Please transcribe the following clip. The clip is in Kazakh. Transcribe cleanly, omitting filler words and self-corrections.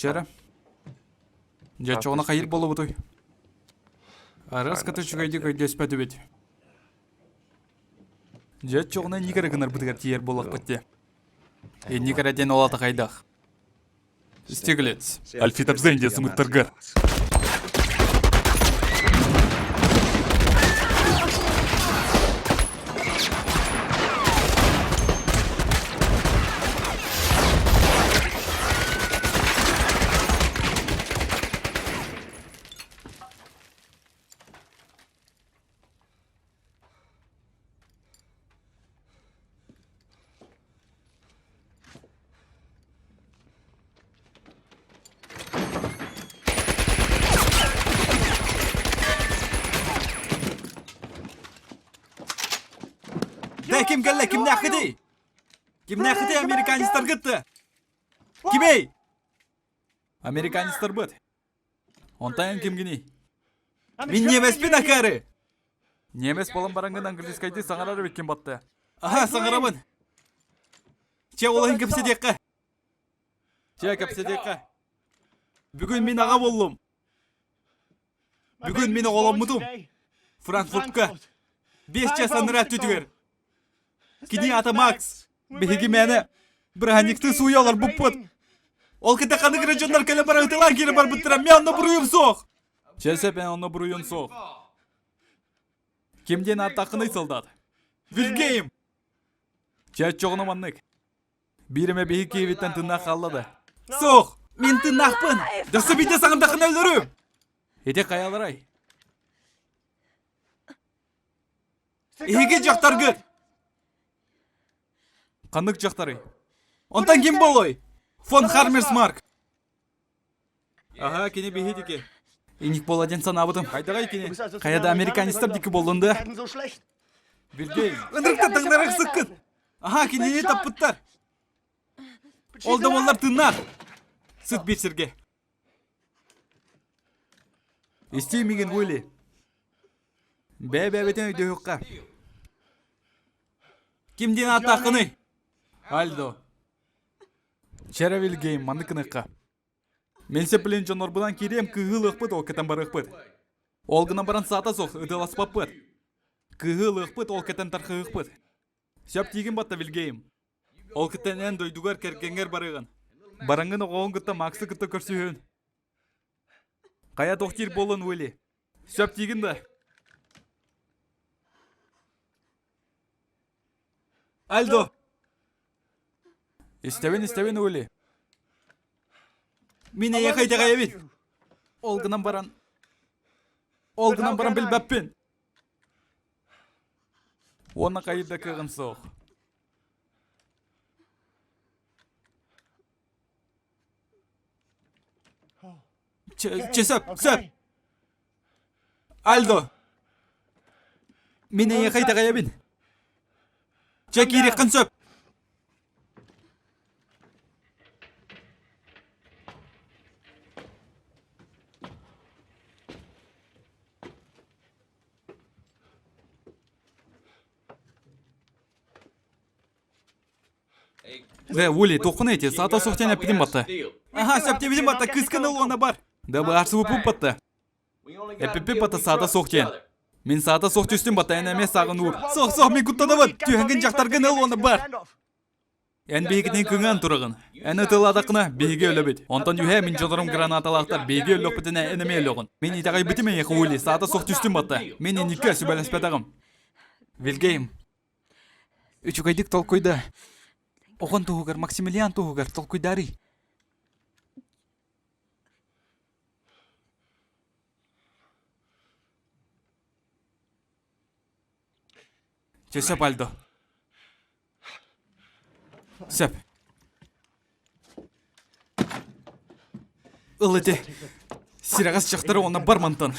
Чара. Жачоғына қайыр болу бұтой. Арас қаты жүгейді көйдес бәді бет. Жачоғына негері ғынар бұдығар тиер болақ бітті. Негерден олаты қайдақ. Стеглец. Альфитар зәнде сымыттырғыр. Kim geldi? Kim nakıdı? Kim nakıdı Amerikanistler gitti? Kim ey? Amerikanistler bıt. Ondan kim gini? Min Nemes bin akarı. Nemes bolan barangın Angliskaydı sağarar bitken battı. Aha sağaramın. Çe olayın kapısı dekka. Çe kapısı dekka. Bugün min ağa bollum. Bugün min oğlan mudum. Frankfurt'ka. 5 жасанырат түтігер. Кини ата Макс. Беги мені браникті суялар бұппыт. Ол кіті қаны граждандар кәлі барақты лагері бар бұттыра. Мен оны бұруым соқ. Чәсіп мен оны бұруым соқ. Кемден аттақыны солдат? Вильгейм. Чәт жоғыны маннык. Біріме беги кейветтен тыннақ қаллады. Соқ. Мен тыннақпын. Дұрсы бейте сағымдақын өлдірім. Ете қаяларай. Еге жақтар күт. Қандық жақтары? Онтан кем болой? Фон Хармерсмарк. Аға, кене бейхет еке. Еник боладен санабыдым. Қайдағай кене? Қаяда американистар декі болынды? Білгейм. Үндірікті таңдарық сұққын. Аға, кене не таппыттар? Олда олар тыннақ. Сүт бетсірге. Істеймеген өлі. Бәбәбетен өйді өққа. Кімден атақыны? Альдо. Чара Вильгейм, мандықын ұққа. Мен сепілен жон орбыдан керем күғыл ұқпыд, ол кәтен бар ұқпыд. Олғынан баран сата соқ, ұдылас баппыд. Күғыл ұқпыд, ол кәтен тарқы ұқпыд. Шап теген батта Вильгейм. Ол кәтен ән дойдуғар кәргенгер барығын. Бараңын оғын күтті мақсы күтті көрсүйін. Қая тоқтир болын өлі. Шап теген да. Альдо! Истевен өлі. Мен аяқ айтаға ебет. Олғынан баран біл бәппен. Оны қайырда кығын соқ. Сөп. Альдо! Мен аяқ айтаға ебет. Чекири қын сөп. Ули, тоқын әйте, сата соқтен әппеден батты. Аха, сөптебеден батты, күскін ұлғана бар. Дабы арсы өпіп батты. Әппепе батты сата соқтен. Мен сата соқты үстін батты, әнәме сағын ұр. Соқ, мен күттады бат, түйінген жақтарғын ұлғана бар. Ән бейгіден күңін тұрығын. Ән ұтыладақына бейге өлі бет. Онтан үйе мен жонырым гранаталақтар бейге өлі өпітіне әнеме өліғын. Мен итағай бітіме еқі Ули, сата соқты үстін батты. Мен енекі сөбәләспәдағым. Вильгейм. Үчігайдық тол қойды. Оған туғығар, Максимилиан туғығар, тол қойдари. Сөп, Альдо. Сөп. Ұлыте, сирағас жақтары оны бар мантан.